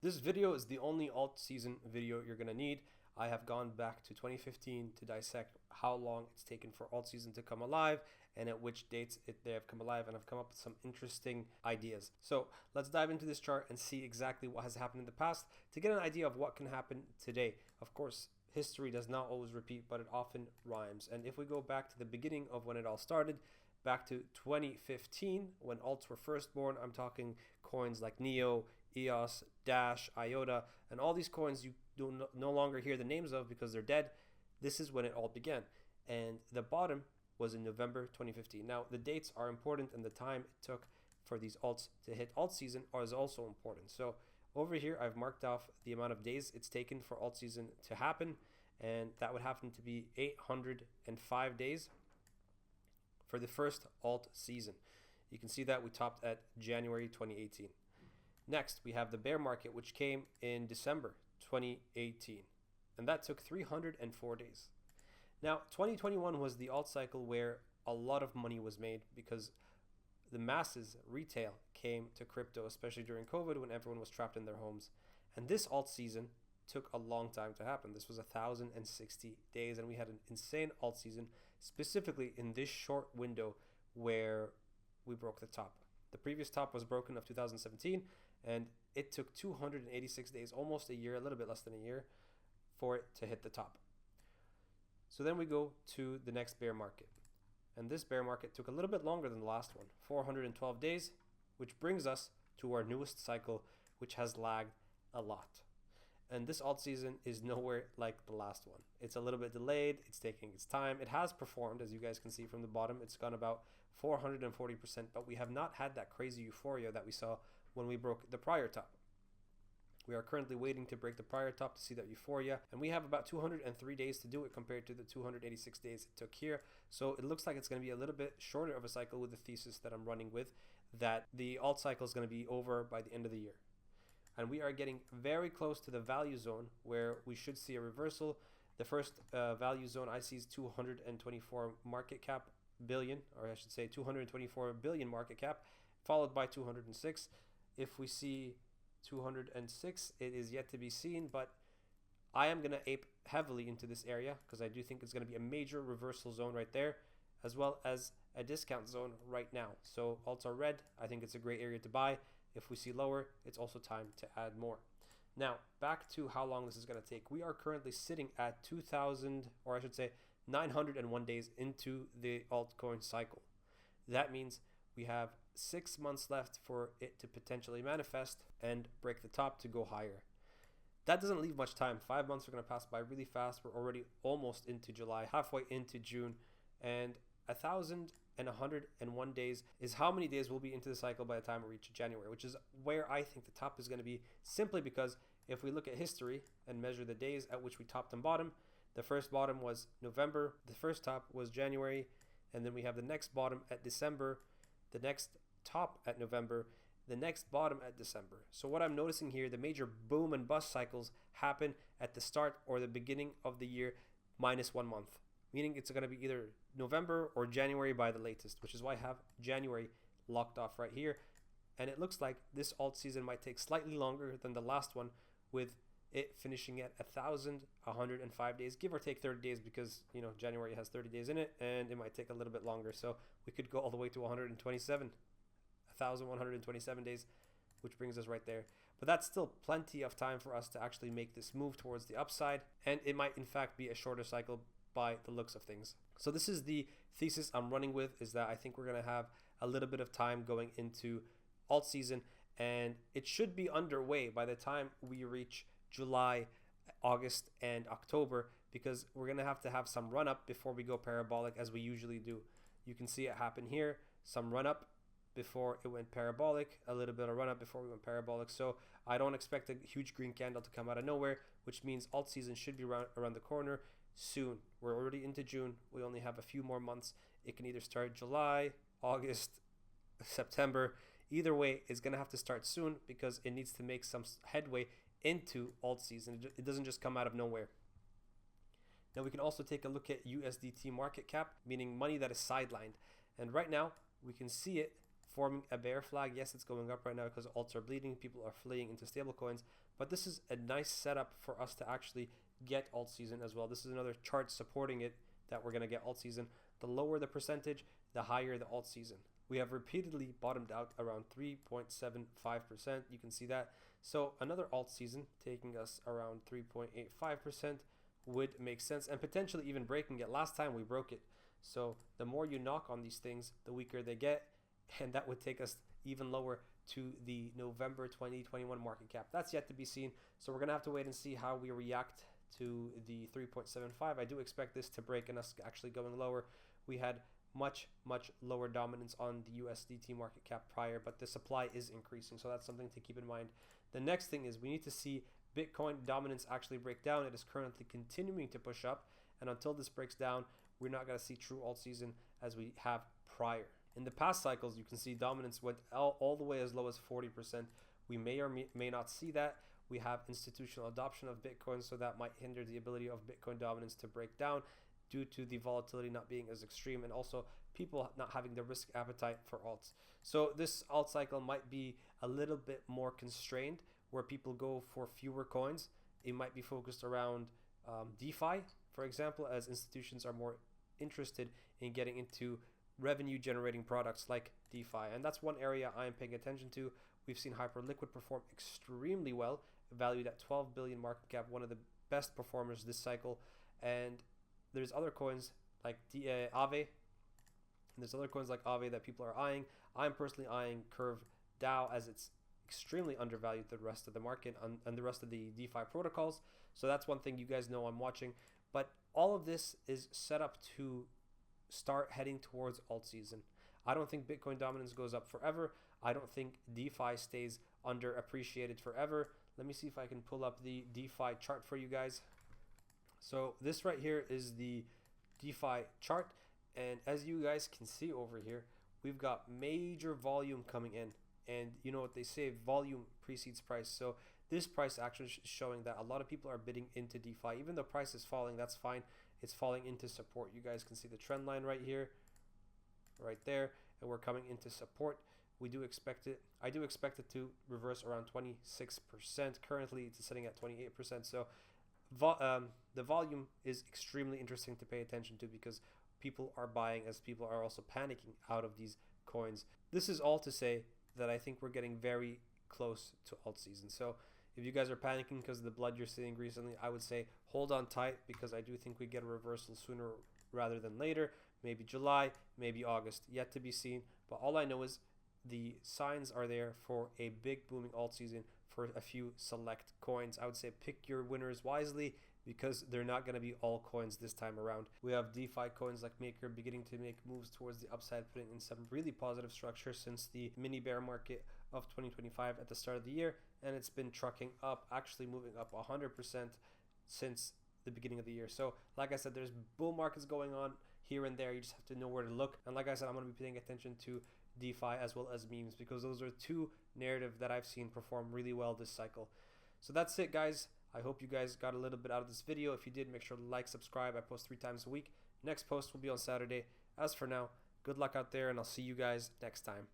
This video is the only alt season video you're going to need. I have gone back to 2015 to dissect how long it's taken for alt season to come alive and at which dates they have come alive, and I've come up with some interesting ideas. So let's dive into this chart and see exactly what has happened in the past to get an idea of what can happen today. Of course, history does not always repeat, but it often rhymes. And if we go back to the beginning of when it all started, back to 2015 when alts were first born, I'm talking coins like Neo, EOS, Dash, IOTA, and all these coins you do no longer hear the names of because they're dead. This is when it all began. And the bottom was in November 2015. Now, the dates are important, and the time it took for these alts to hit alt season is also important. So over here, I've marked off the amount of days it's taken for alt season to happen, and that would happen to be 805 days for the first alt season. You can see that we topped at January 2018. Next, we have the bear market, which came in December 2018, and that took 304 days. Now, 2021 was the alt cycle where a lot of money was made because the masses, retail, came to crypto, especially during COVID when everyone was trapped in their homes. And this alt season took a long time to happen. This was 1,060 days, and we had an insane alt season, specifically in this short window where we broke the top. The previous top was broken of 2017, and it took 286 days, almost a year, a little bit less than a year, for it to hit the top. So then we go to the next bear market. And this bear market took a little bit longer than the last one, 412 days, which brings us to our newest cycle, which has lagged a lot. And this alt season is nowhere like the last one. It's a little bit delayed. It's taking its time. It has performed, as you guys can see from the bottom. It's gone about 440%, but we have not had that crazy euphoria that we saw when we broke the prior top. We are currently waiting to break the prior top to see that euphoria, and we have about 203 days to do it compared to the 286 days it took here. So it looks like it's going to be a little bit shorter of a cycle with the thesis that I'm running with, that the alt cycle is going to be over by the end of the year. And we are getting very close to the value zone where we should see a reversal. The first value zone I see is 224 market cap billion, or I should say 224 billion market cap, followed by 206. If we see 206, it is yet to be seen, but I am going to ape heavily into this area because I do think it's going to be a major reversal zone right there, as well as a discount zone right now. So alts are red. I think it's a great area to buy. If we see lower, it's also time to add more. Now, back to how long this is going to take. We are currently sitting at 2,000, or I should say 901 days into the altcoin cycle. That means we have 6 months left for it to potentially manifest and break the top to go higher. That doesn't leave much time. 5 months are going to pass by really fast. We're already almost into July, halfway into June, and 1,101 days is how many days we'll be into the cycle by the time we reach January, which is where I think the top is going to be, simply because if we look at history and measure the days at which we topped and bottom, the first bottom was November, the first top was January, and then we have the next bottom at December, the next top at November, the next bottom at December. So what I'm noticing here, the major boom and bust cycles happen at the start or the beginning of the year minus 1 month, meaning it's going to be either November or January by the latest, which is why I have January locked off right here. And it looks like this alt season might take slightly longer than the last one, with it finishing at 1,105 days, give or take 30 days, because January has 30 days in it, and it might take a little bit longer. So we could go all the way to 1,127 days, which brings us right there. But that's still plenty of time for us to actually make this move towards the upside, and it might in fact be a shorter cycle by the looks of things. So this is the thesis I'm running with, is that I think we're going to have a little bit of time going into alt season, and it should be underway by the time we reach July, August, and October, because we're going to have some run up before we go parabolic, as we usually do. You can see it happen here, some run up before it went parabolic, a little bit of run up before we went parabolic. So I don't expect a huge green candle to come out of nowhere, which means alt season should be around the corner soon. We're already into June. We only have a few more months. It can either start July, August, September. Either way, it's going to have to start soon because it needs to make some headway into alt season. It doesn't just come out of nowhere. Now we can also take a look at USDT market cap, meaning money that is sidelined. And right now we can see it forming a bear flag. Yes, it's going up right now because alts are bleeding. People are fleeing into stablecoins, But this is a nice setup for us to actually get alt season as well. This is another chart supporting it that we're going to get alt season. The lower the percentage, the higher the alt season. We have repeatedly bottomed out around 3.75%. You can see that. So another alt season taking us around 3.85% would make sense, and potentially even breaking it. Last time we broke it. So the more you knock on these things, the weaker they get, and that would take us even lower to the November 2021 market cap. That's yet to be seen. So we're going to have to wait and see how we react to the 3.75. I do expect this to break and us actually going lower. We had much lower dominance on the USDT market cap prior, but the supply is increasing, so that's something to keep in mind. The next thing is we need to see Bitcoin dominance actually break down. It is currently continuing to push up, and until this breaks down, we're not going to see true alt season as we have prior. In the past cycles, you can see dominance went all the way as low as 40%. We may or may not see that. We have institutional adoption of Bitcoin, so that might hinder the ability of Bitcoin dominance to break down due to the volatility not being as extreme, and also people not having the risk appetite for alts. So this alt cycle might be a little bit more constrained, where people go for fewer coins. It might be focused around DeFi, for example, as institutions are more interested in getting into revenue generating products like DeFi, and that's one area I am paying attention to. We've seen Hyperliquid perform extremely well, valued at 12 billion market cap, one of the best performers this cycle. And there's other coins like Aave, and there's other coins like Aave that people are eyeing. I'm personally eyeing Curve DAO, as it's extremely undervalued the rest of the market and the rest of the DeFi protocols. So that's one thing you guys know I'm watching. But all of this is set up to start heading towards alt season. I don't think Bitcoin dominance goes up forever. I don't think DeFi stays underappreciated forever. Let me see if I can pull up the DeFi chart for you guys. So this right here is the DeFi chart, and as you guys can see over here, we've got major volume coming in, and you know what they say, volume precedes price. So this price action is showing that a lot of people are bidding into DeFi. Even though price is falling, that's fine. It's falling into support. You guys can see the trend line right here, right there, and we're coming into support. We do expect it. I do expect it to reverse around 26%. Currently, it's sitting at 28%. So the volume is extremely interesting to pay attention to, because people are buying as people are also panicking out of these coins. This is all to say that I think we're getting very close to alt season. So if you guys are panicking because of the blood you're seeing recently, I would say hold on tight, because I do think we get a reversal sooner rather than later. Maybe July, maybe August, yet to be seen. But all I know is the signs are there for a big booming alt season for a few select coins. I would say pick your winners wisely, because they're not going to be all coins this time around. We have DeFi coins like Maker beginning to make moves towards the upside, putting in some really positive structure since the mini bear market of 2025 at the start of the year, and it's been trucking up, actually moving up 100% since the beginning of the year. So like I said, there's bull markets going on here and there. You just have to know where to look. And like I said, I'm going to be paying attention to DeFi as well as memes, because those are two narratives that I've seen perform really well this cycle. So that's it, guys. I hope you guys got a little bit out of this video. If you did, make sure to like, subscribe. I post 3 times a week. Next post will be on Saturday. As for now, good luck out there, and I'll see you guys next time.